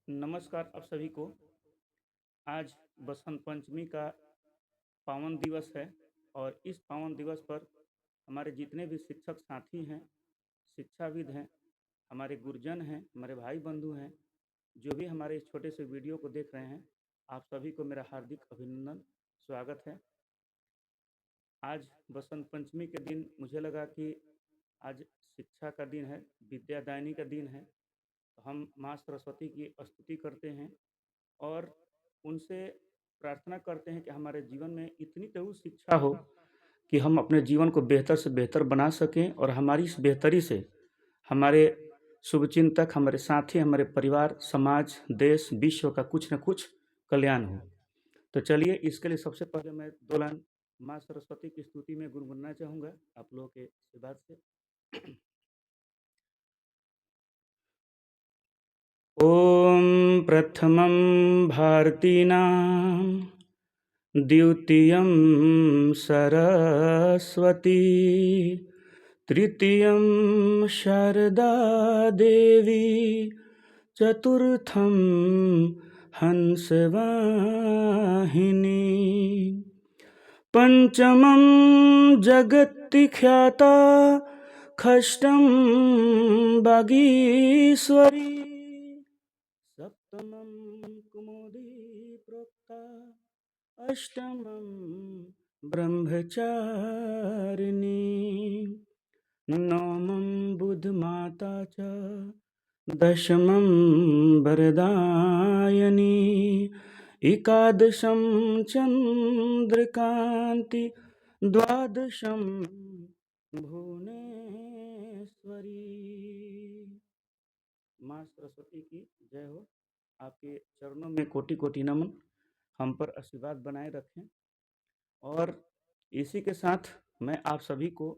नमस्कार आप सभी को। आज बसंत पंचमी का पावन दिवस है और इस पावन दिवस पर हमारे जितने भी शिक्षक साथी हैं, शिक्षाविद हैं, हमारे गुरुजन हैं, हमारे भाई बंधु हैं, जो भी हमारे इस छोटे से वीडियो को देख रहे हैं, आप सभी को मेरा हार्दिक अभिनंदन, स्वागत है। आज बसंत पंचमी के दिन मुझे लगा कि आज शिक्षा का दिन है, विद्यादायनी का दिन है, तो हम माँ सरस्वती की स्तुति करते हैं और उनसे प्रार्थना करते हैं कि हमारे जीवन में इतनी तो शिक्षा हो कि हम अपने जीवन को बेहतर से बेहतर बना सकें और हमारी इस बेहतरी से हमारे शुभचिंतक, हमारे साथी, हमारे परिवार, समाज, देश, विश्व का कुछ न कुछ कल्याण हो। तो चलिए, इसके लिए सबसे पहले मैं 2 लाइन माँ सरस्वती की स्तुति में गुनगुनाना चाहूँगा आप लोगों के आशीर्वाद से। ॐ प्रथमं भारतीनां द्वितीयं सरस्वती तृतीयं शारदा देवी चतुर्थं हंसवाहिनी पंचमं जगत्तिख्याता षष्ठं बागीश्वरी सप्तमं कुमुदी प्रोक्ता अष्टमं ब्रह्मचारिणी नवमं बुद्धमाता च दशमं वरदायनी एकादशं चंद्रकांति द्वादशं भुवनेश्वरी। माँ सरस्वती की जय हो। आपके चरणों में कोटि कोटि नमन। हम पर आशीर्वाद बनाए रखें और इसी के साथ मैं आप सभी को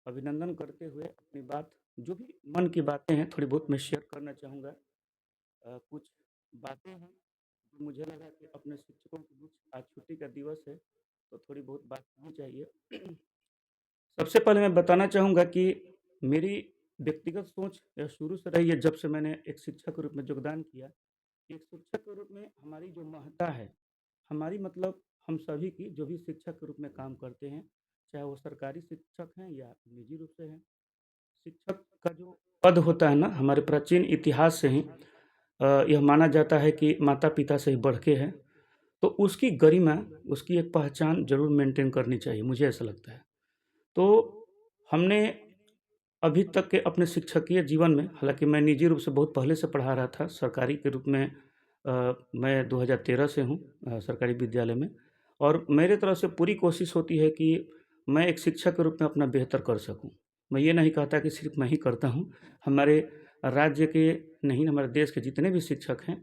अभिनंदन करते हुए अपनी बात, जो भी मन की बातें हैं, थोड़ी बहुत मैं शेयर करना चाहूँगा। कुछ बातें हैं जो मुझे लगा कि अपने शिक्षकों के बीच, आज छुट्टी का दिवस है तो थोड़ी बहुत बात करनी चाहिए। सबसे पहले मैं बताना चाहूँगा कि मेरी व्यक्तिगत सोच यह शुरू से रही है, जब से मैंने एक शिक्षक के रूप में योगदान किया। एक शिक्षक के रूप में हमारी जो महत्ता है, हमारी मतलब हम सभी की जो भी शिक्षक के रूप में काम करते हैं, चाहे वो सरकारी शिक्षक हैं या निजी रूप से हैं, शिक्षक का जो पद होता है ना, हमारे प्राचीन इतिहास से ही यह माना जाता है कि माता पिता से ही बढ़ के है। तो उसकी गरिमा, उसकी एक पहचान ज़रूर मेंटेन करनी चाहिए, मुझे ऐसा लगता है। तो हमने अभी तक के अपने शिक्षकीय जीवन में, हालांकि मैं निजी रूप से बहुत पहले से पढ़ा रहा था, सरकारी के रूप में मैं 2013 से हूँ सरकारी विद्यालय में, और मेरे तरफ से पूरी कोशिश होती है कि मैं एक शिक्षक के रूप में अपना बेहतर कर सकूँ। मैं ये नहीं कहता कि सिर्फ मैं ही करता हूँ, हमारे राज्य के नहीं, हमारे देश के जितने भी शिक्षक हैं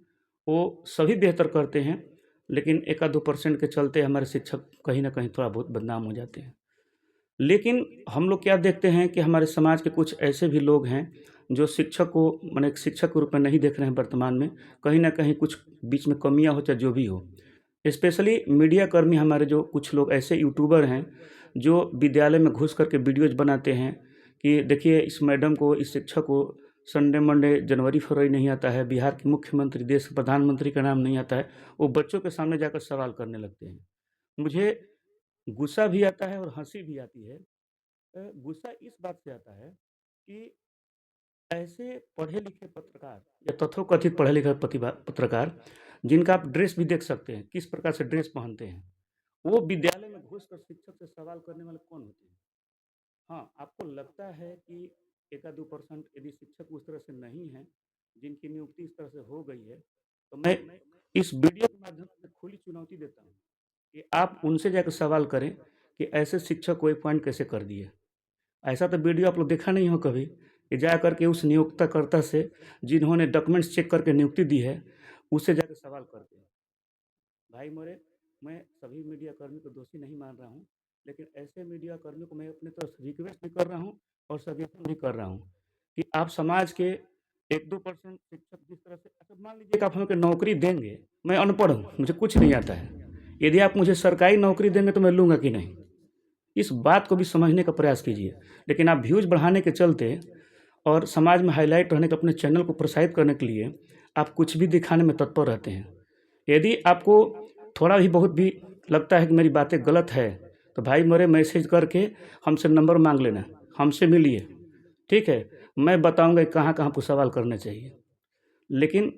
वो सभी बेहतर करते हैं, लेकिन 1-2% के चलते हमारे शिक्षक कहीं ना कहीं थोड़ा बहुत बदनाम हो जाते हैं। लेकिन हम लोग क्या देखते हैं कि हमारे समाज के कुछ ऐसे भी लोग हैं जो शिक्षक को माने एक शिक्षक के रूप में नहीं देख रहे हैं वर्तमान में। कहीं न कहीं कुछ बीच में कमियाँ हो चाहे जो भी हो। स्पेशली मीडिया कर्मी, हमारे जो कुछ लोग ऐसे यूट्यूबर हैं जो विद्यालय में घुस कर के वीडियोज़ बनाते हैं कि देखिए इस मैडम को, इस शिक्षक को संडे मंडे जनवरी फरवरी नहीं आता है, बिहार के मुख्यमंत्री, देश के प्रधानमंत्री का नाम नहीं आता है, वो बच्चों के सामने जाकर सवाल करने लगते हैं। मुझे गुस्सा भी आता है और हँसी भी आती है। गुस्सा इस बात से आता है कि ऐसे पढ़े-लिखे पत्रकार या तथाकथित पढ़े-लिखे पत्रकार, जिनका आप ड्रेस भी देख सकते हैं, किस प्रकार से ड्रेस पहनते हैं, वो विद्यालय में घुसकर शिक्षक से सवाल करने वाले कौन होते हैं? हाँ, आपको लगता है कि 1-2% यदि शिक्षक उस तरह से नहीं हैं, जिनकी नियुक्ति इस तरह से हो गई है, तो मैं इस वीडियो के माध्यम से खुली चुनौती देता हूँ कि आप उनसे जाकर सवाल करें कि ऐसे शिक्षक को अपॉइंट कैसे कर दिए? ऐसा तो वीडियो आप लोग देखा नहीं हो कभी कि जा करके उस नियोक्ताकर्ता से, जिन्होंने डॉक्यूमेंट्स चेक करके नियुक्ति दी है, उससे जाकर सवाल करते हैं। भाई मोरे, मैं सभी मीडिया कर्मी को दोषी नहीं मान रहा हूँ, लेकिन ऐसे मीडिया कर्मियों को मैं अपनी तरफ से रिक्वेस्ट भी कर रहा हूँ और सजेशन भी कर रहा हूँ कि आप समाज के 1-2% शिक्षक जिस तरह से, अच्छा मान लीजिए कि आप हमें नौकरी देंगे, मैं अनपढ़ हूँ, मुझे कुछ नहीं आता है, यदि आप मुझे सरकारी नौकरी देंगे तो मैं लूँगा कि नहीं? इस बात को भी समझने का प्रयास कीजिए। लेकिन आप व्यूज़ बढ़ाने के चलते और समाज में हाईलाइट रहने के, अपने चैनल को प्रोत्साहित करने के लिए आप कुछ भी दिखाने में तत्पर रहते हैं। यदि आपको थोड़ा भी बहुत भी लगता है कि मेरी बातें गलत है, तो भाई मेरे मैसेज करके हमसे नंबर मांग लेना, हमसे मिलिए, ठीक है। मैं बताऊंगा कि कहाँ कहाँ आपको सवाल करने चाहिए। लेकिन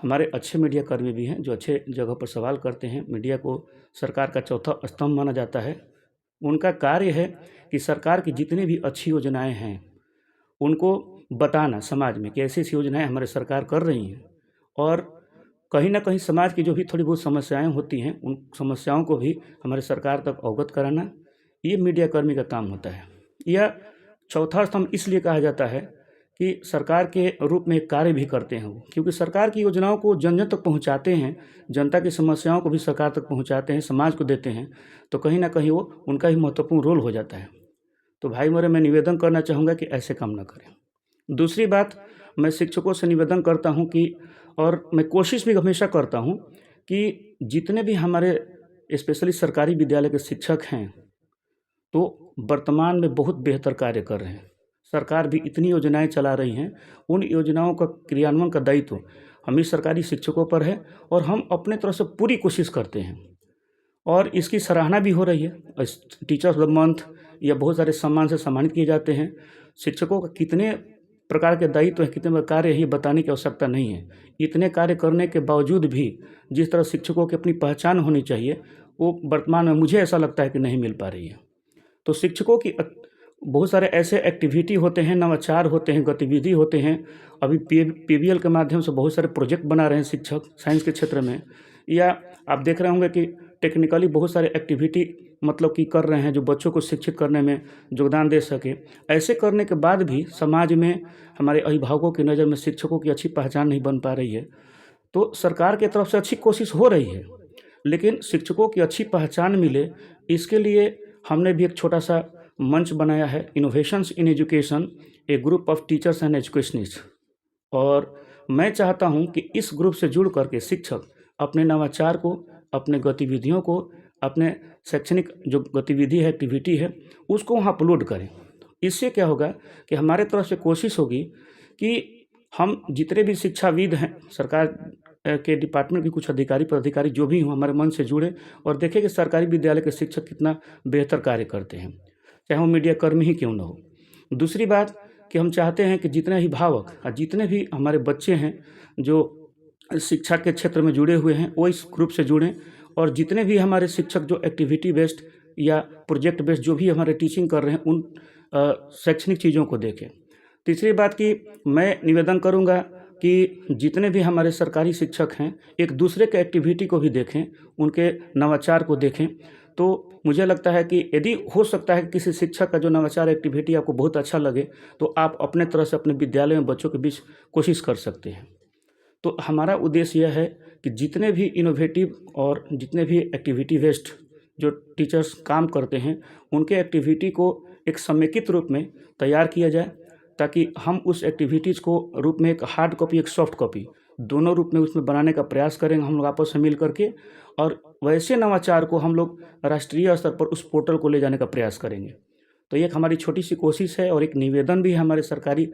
हमारे अच्छे मीडिया कर्मी भी हैं जो अच्छे जगह पर सवाल करते हैं। मीडिया को सरकार का चौथा स्तंभ माना जाता है। उनका कार्य है कि सरकार की जितनी भी अच्छी योजनाएं हैं उनको बताना समाज में कि ऐसी-ऐसी योजनाएं हमारी सरकार कर रही हैं, और कहीं न कहीं समाज की जो भी थोड़ी बहुत समस्याएं होती हैं उन समस्याओं को भी हमारी सरकार तक अवगत कराना, ये मीडिया कर्मी का काम होता है। यह चौथा स्तंभ इसलिए कहा जाता है कि सरकार के रूप में एक कार्य भी करते हैं वो, क्योंकि सरकार की योजनाओं को जन-जन तक पहुँचाते हैं, जनता की समस्याओं को भी सरकार तक पहुँचाते हैं, समाज को देते हैं, तो कहीं न कहीं वो उनका ही महत्वपूर्ण रोल हो जाता है। तो भाई मेरे, मैं निवेदन करना चाहूँगा कि ऐसे काम ना करें। दूसरी बात, मैं शिक्षकों से निवेदन करता हूँ कि, और मैं कोशिश भी हमेशा करता हूँ कि जितने भी हमारे स्पेशली सरकारी विद्यालय के शिक्षक हैं, तो वर्तमान में बहुत बेहतर कार्य कर रहे हैं। सरकार भी इतनी योजनाएं चला रही हैं, उन योजनाओं का क्रियान्वयन का दायित्व हम ही सरकारी शिक्षकों पर है, और हम अपने तरफ से पूरी कोशिश करते हैं, और इसकी सराहना भी हो रही है। टीचर्स ऑफ द मंथ या बहुत सारे सम्मान से सम्मानित किए जाते हैं। शिक्षकों का कितने प्रकार के दायित्व हैं, कितने कार्य है, ये बताने की आवश्यकता नहीं है। इतने कार्य करने के बावजूद भी जिस तरह शिक्षकों की अपनी पहचान होनी चाहिए, वो वर्तमान में मुझे ऐसा लगता है कि नहीं मिल पा रही है। तो शिक्षकों की बहुत सारे ऐसे एक्टिविटी होते हैं, नवाचार होते हैं, गतिविधि होते हैं। अभी पीबीएल के माध्यम से बहुत सारे प्रोजेक्ट बना रहे हैं शिक्षक साइंस के क्षेत्र में, या आप देख रहे होंगे कि टेक्निकली बहुत सारे एक्टिविटी मतलब कि कर रहे हैं जो बच्चों को शिक्षित करने में योगदान दे सके। ऐसे करने के बाद भी समाज में हमारे अभिभावकों की नज़र में शिक्षकों की अच्छी पहचान नहीं बन पा रही है। तो सरकार की तरफ से अच्छी कोशिश हो रही है, लेकिन शिक्षकों की अच्छी पहचान मिले, इसके लिए हमने भी एक छोटा सा मंच बनाया है, innovations in education, A group of teachers and educationist. और मैं चाहता हूं कि इस ग्रुप से जुड़ करके शिक्षक अपने नवाचार को, अपने गतिविधियों को, अपने शैक्षणिक जो गतिविधि है, एक्टिविटी है, उसको वहाँ अपलोड करें। इससे क्या होगा कि हमारे तरफ से कोशिश होगी कि हम जितने भी शिक्षाविद हैं, सरकार के डिपार्टमेंट के कुछ अधिकारी पदाधिकारी जो भी हों, हमारे मन से जुड़े और देखें कि सरकारी विद्यालय के शिक्षक कितना बेहतर कार्य करते हैं, चाहे वो मीडिया कर्मी ही क्यों न हो। दूसरी बात कि हम चाहते हैं कि जितने ही भावक और जितने भी हमारे बच्चे हैं जो शिक्षा के क्षेत्र में जुड़े हुए हैं, वो इस ग्रुप से जुड़ें, और जितने भी हमारे शिक्षक जो एक्टिविटी बेस्ड या प्रोजेक्ट बेस्ड जो भी हमारे टीचिंग कर रहे हैं, उन शैक्षणिक चीज़ों को देखें। तीसरी बात कि मैं निवेदन करूंगा कि जितने भी हमारे सरकारी शिक्षक हैं, एक दूसरे के एक्टिविटी को भी देखें, उनके नवाचार को देखें। तो मुझे लगता है कि यदि हो सकता है कि किसी शिक्षक का जो नवाचार एक्टिविटी आपको बहुत अच्छा लगे, तो आप अपने तरह से अपने विद्यालय में बच्चों के बीच कोशिश कर सकते हैं। तो हमारा उद्देश्य यह है कि जितने भी इनोवेटिव और जितने भी एक्टिविटी बेस्ड जो टीचर्स काम करते हैं, उनके एक्टिविटी को एक समेकित रूप में तैयार किया जाए, ताकि हम उस एक्टिविटीज़ को रूप में एक हार्ड कॉपी, एक सॉफ्ट कॉपी, दोनों रूप में उसमें बनाने का प्रयास करेंगे हम लोग आपस में मिल करके, और वैसे नवाचार को हम लोग राष्ट्रीय स्तर पर उस पोर्टल को ले जाने का प्रयास करेंगे। तो ये एक हमारी छोटी सी कोशिश है, और एक निवेदन भी है हमारे सरकारी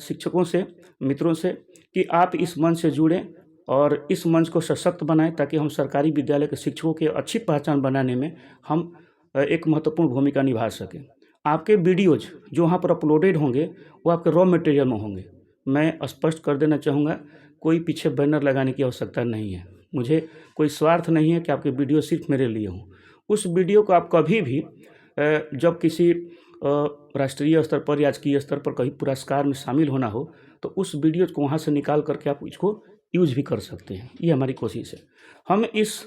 शिक्षकों से, मित्रों से, कि आप इस मंच से जुड़ें और इस मंच को सशक्त बनाएं, ताकि हम सरकारी विद्यालय के शिक्षकों की अच्छी पहचान बनाने में हम एक महत्वपूर्ण भूमिका निभा सकें। आपके वीडियोज़ जो वहाँ पर अपलोडेड होंगे, वो आपके रॉ मटेरियल में होंगे। मैं स्पष्ट कर देना चाहूँगा, कोई पीछे बैनर लगाने की आवश्यकता नहीं है। मुझे कोई स्वार्थ नहीं है कि आपके वीडियो सिर्फ मेरे लिए हों। उस वीडियो को आप कभी भी जब किसी राष्ट्रीय स्तर पर या राजकीय स्तर पर कहीं पुरस्कार में शामिल होना हो, तो उस वीडियो को वहाँ से निकाल करके आप इसको यूज भी कर सकते हैं। ये हमारी कोशिश है। हम इस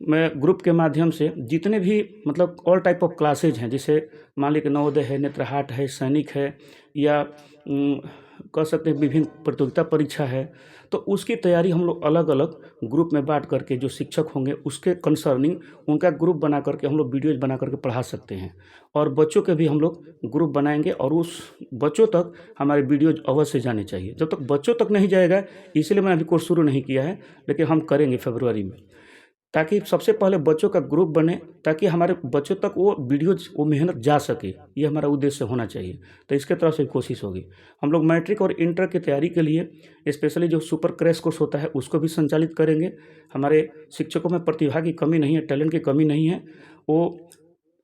ग्रुप के माध्यम से जितने भी मतलब ऑल टाइप ऑफ क्लासेज हैं, जैसे मान लीजिए नवोदय है, नेत्रहाट है, सैनिक है, या कह सकते हैं विभिन्न प्रतियोगिता परीक्षा है, तो उसकी तैयारी हम लोग अलग अलग ग्रुप में बांट करके जो शिक्षक होंगे उसके कंसर्निंग उनका ग्रुप बना करके हम लोग वीडियोज बना करके पढ़ा सकते हैं। और बच्चों के भी हम लोग ग्रुप बनाएंगे, और उस बच्चों तक हमारे वीडियोज अवश्य जाने चाहिए। जब तक बच्चों तक नहीं जाएगा, इसलिए मैंने अभी कोर्स शुरू नहीं किया है, लेकिन हम करेंगे फरवरी में। ताकि सबसे पहले बच्चों का ग्रुप बने, ताकि हमारे बच्चों तक वो वीडियोज़, वो मेहनत जा सके। ये हमारा उद्देश्य होना चाहिए। तो इसके तरफ से कोशिश होगी। हम लोग मैट्रिक और इंटर की तैयारी के लिए स्पेशली जो सुपर क्रैश कोर्स होता है उसको भी संचालित करेंगे। हमारे शिक्षकों में प्रतिभा की कमी नहीं है, टैलेंट की कमी नहीं है। वो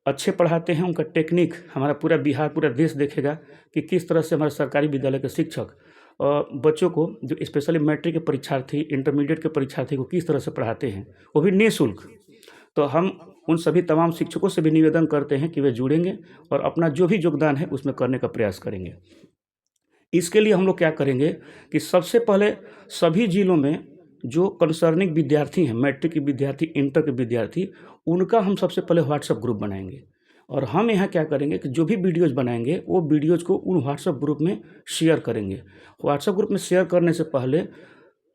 अच्छे पढ़ाते हैं, उनका टेक्निक हमारा पूरा बिहार, पूरा देश देखेगा कि किस तरह से हमारे सरकारी विद्यालय के शिक्षक बच्चों को, जो स्पेशली मैट्रिक के परीक्षार्थी, इंटरमीडिएट के परीक्षार्थी को किस तरह से पढ़ाते हैं, वो भी निःशुल्क। तो हम उन सभी तमाम शिक्षकों से भी निवेदन करते हैं कि वे जुड़ेंगे और अपना जो भी योगदान है उसमें करने का प्रयास करेंगे। इसके लिए हम लोग क्या करेंगे कि सबसे पहले सभी जिलों में जो कंसर्निंग विद्यार्थी हैं, मैट्रिक के विद्यार्थी, इंटर के विद्यार्थी, उनका हम सबसे पहले व्हाट्सएप ग्रुप बनाएंगे। और हम यहाँ क्या करेंगे कि जो भी वीडियोज़ बनाएंगे वो वीडियोज़ को उन व्हाट्सएप ग्रुप में शेयर करेंगे। व्हाट्सएप ग्रुप में शेयर करने से पहले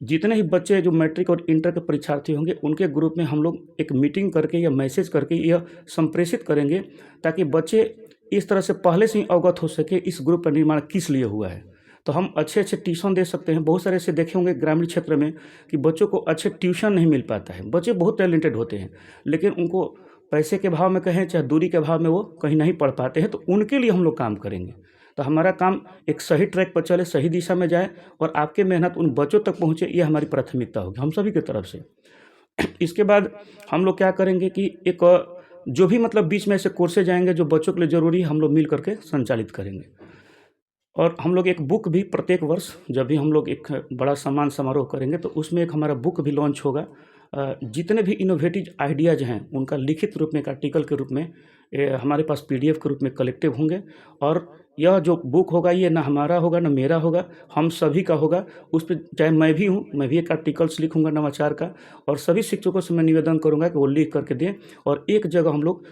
जितने ही बच्चे जो मैट्रिक और इंटर के परीक्षार्थी होंगे उनके ग्रुप में हम लोग एक मीटिंग करके या मैसेज करके यह संप्रेषित करेंगे, ताकि बच्चे इस तरह से पहले से ही अवगत हो सके इस ग्रुप का निर्माण किस लिए हुआ है। तो हम अच्छे ट्यूशन दे सकते हैं। बहुत सारे ऐसे देखे होंगे ग्रामीण क्षेत्र में कि बच्चों को अच्छे ट्यूशन नहीं मिल पाता है। बच्चे बहुत टैलेंटेड होते हैं, लेकिन उनको पैसे के अभाव में कहें चाहे दूरी के अभाव में वो कहीं नहीं पढ़ पाते हैं। तो उनके लिए हम लोग काम करेंगे। तो हमारा काम एक सही ट्रैक पर चले, सही दिशा में जाए और आपकी मेहनत उन बच्चों तक पहुँचे, ये हमारी प्राथमिकता होगी हम सभी की तरफ से। इसके बाद हम लोग क्या करेंगे कि एक जो भी मतलब बीच में ऐसे कोर्सेज आएंगे जो बच्चों के लिए ज़रूरी है, हम लोग मिल करके संचालित करेंगे। और हम लोग एक बुक भी प्रत्येक वर्ष, जब भी हम लोग एक बड़ा सम्मान समारोह करेंगे तो उसमें एक हमारा बुक भी लॉन्च होगा। जितने भी इनोवेटिव आइडियाज़ हैं उनका लिखित रूप में, एक आर्टिकल के रूप में हमारे पास पीडीएफ के रूप में कलेक्टिव होंगे। और यह जो बुक होगा ये ना हमारा होगा ना मेरा होगा, हम सभी का होगा। उस पर चाहे मैं भी हूँ, मैं भी एक आर्टिकल्स लिखूँगा नवाचार का, और सभी शिक्षकों से मैं निवेदन करूँगा कि वो लिख करके दें। और एक जगह हम लोग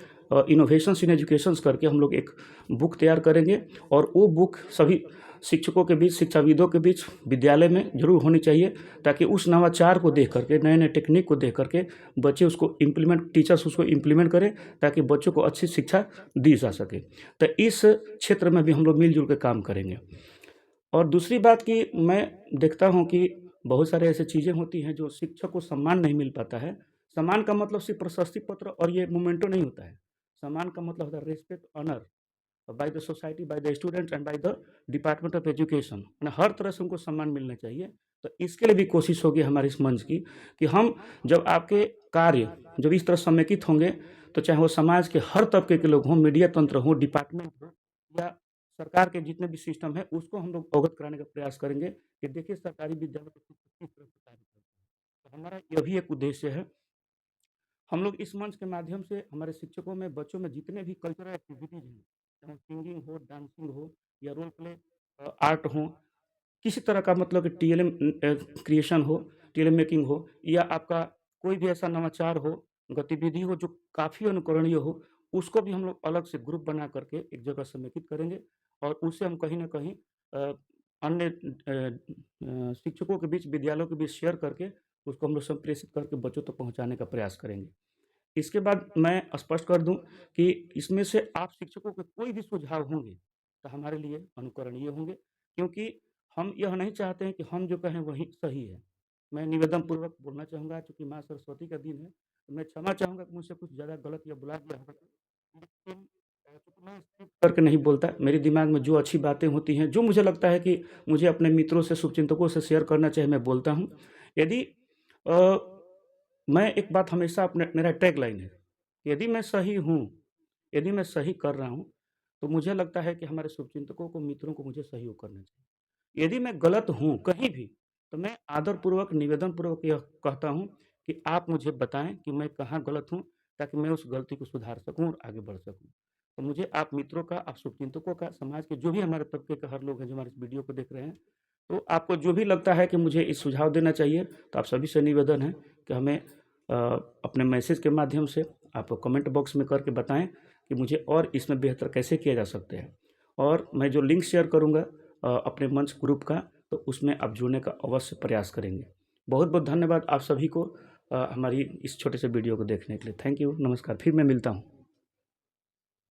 इनोवेशंस इन एजुकेशंस करके हम लोग एक बुक तैयार करेंगे। और वो बुक सभी शिक्षकों के बीच, शिक्षाविदों के बीच, विद्यालय में ज़रूर होनी चाहिए, ताकि उस नवाचार को देख करके, नए नए टेक्निक को देख करके बच्चे उसको इम्प्लीमेंट, टीचर्स उसको इम्प्लीमेंट करें, ताकि बच्चों को अच्छी शिक्षा दी जा सके। तो इस क्षेत्र में भी हम लोग मिलजुल के काम करेंगे। और दूसरी बात कि मैं देखता हूँ कि बहुत सारे ऐसी चीज़ें होती हैं जो शिक्षक को सम्मान नहीं मिल पाता है। सम्मान का मतलब सिर्फ प्रशस्ति पत्र और ये मोमेंटो नहीं होता है। सम्मान का मतलब होता है respect, honour by the society, by the students and by the department of education. यानी हर तरह से उनको सम्मान मिलना चाहिए। तो इसके लिए भी कोशिश होगी हमारी इस मंच की कि हम जब आपके कार्य जब इस तरह समेकित होंगे, तो चाहे वो समाज के हर तबके के लोग हों, मीडिया तंत्र हो, डिपार्टमेंट हो, या सरकार के जितने भी सिस्टम है, उसको हम लोग अवगत कराने का प्रयास करेंगे कि देखिए सरकारी विद्यालय में किस तरह से कार्य करते हैं। तो हमारा यह भी एक उद्देश्य है। हम लोग इस मंच के माध्यम से हमारे शिक्षकों में, बच्चों में जितने भी कल्चरल एक्टिविटीज़ हैं, चाहे सिंगिंग हो, डांसिंग हो, या रोल प्ले आर्ट हो, किसी तरह का मतलब कि टीएलएम क्रिएशन हो, टीएलएम मेकिंग हो, या आपका कोई भी ऐसा नवाचार हो, गतिविधि हो जो काफ़ी अनुकरणीय हो, उसको भी हम लोग अलग से ग्रुप बना करके एक जगह समेकित करेंगे। और उससे हम कहीं न कहीं अन्य शिक्षकों के बीच, विद्यालयों के बीच शेयर करके उसको हम लोग संप्रेषित करके बच्चों तक पहुँचाने का प्रयास करेंगे। इसके बाद मैं स्पष्ट कर दूं कि इसमें से आप शिक्षकों के कोई भी सुझाव होंगे तो हमारे लिए अनुकरणीय होंगे, क्योंकि हम यह नहीं चाहते हैं कि हम जो कहें वही सही है। मैं निवेदन पूर्वक बोलना चाहूँगा, चूँकि माँ सरस्वती का दिन है, तो मैं क्षमा चाहूँगा कि मुझसे कुछ ज़्यादा गलत या बुला दिया होगा। लेकिन चूँकि मैं स्क्रिप्ट करके नहीं बोलता, मेरे दिमाग में जो अच्छी बातें होती हैं, जो मुझे लगता है कि मुझे अपने मित्रों से, शुभचिंतकों से शेयर करना चाहिए, मैं बोलता हूँ। यदि अ, मैं एक बात हमेशा अपने, मेरा टैगलाइन है, यदि मैं सही हूँ, यदि मैं सही कर रहा हूँ, तो मुझे लगता है कि हमारे शुभचिंतकों को, मित्रों को मुझे सहयोग करना चाहिए। यदि मैं गलत हूँ कहीं भी, तो मैं आदरपूर्वक, निवेदनपूर्वक यह कहता हूँ कि आप मुझे बताएँ कि मैं कहाँ गलत हूँ, ताकि मैं उस गलती को सुधार सकूँ और आगे बढ़ सकूँ। तो मुझे आप मित्रों का, आप शुभचिंतकों का, समाज के जो भी हमारे तबके के हर लोग हैं जो हमारे इस वीडियो को देख रहे हैं, तो आपको जो भी लगता है कि मुझे इस सुझाव देना चाहिए, तो आप सभी से निवेदन है कि हमें अपने मैसेज के माध्यम से आप कमेंट बॉक्स में करके बताएं कि मुझे और इसमें बेहतर कैसे किया जा सकते हैं। और मैं जो लिंक शेयर करूंगा अपने मंच ग्रुप का, तो उसमें आप जुड़ने का अवश्य प्रयास करेंगे। बहुत बहुत धन्यवाद आप सभी को हमारी इस छोटे से वीडियो को देखने के लिए। थैंक यू, नमस्कार, फिर मैं मिलता हूँ।